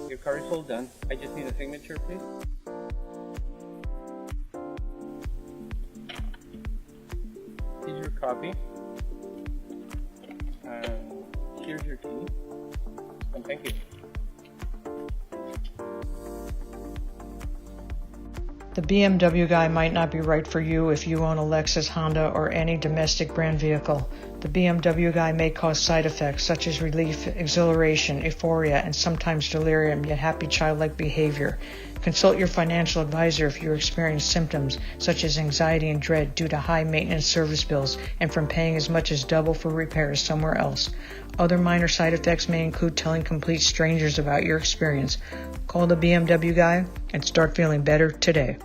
Your card is all done. I just need a signature, please. Here's your copy. And here's your key. And thank you. The BMW Guy might not be right for you if you own a Lexus, Honda, or any domestic brand vehicle. The BMW Guy may cause side effects such as relief, exhilaration, euphoria, and sometimes delirium, yet happy childlike behavior. Consult your financial advisor if you experience symptoms such as anxiety and dread due to high maintenance service bills and from paying as much as double for repairs somewhere else. Other minor side effects may include telling complete strangers about your experience. Call the BMW Guy and start feeling better today.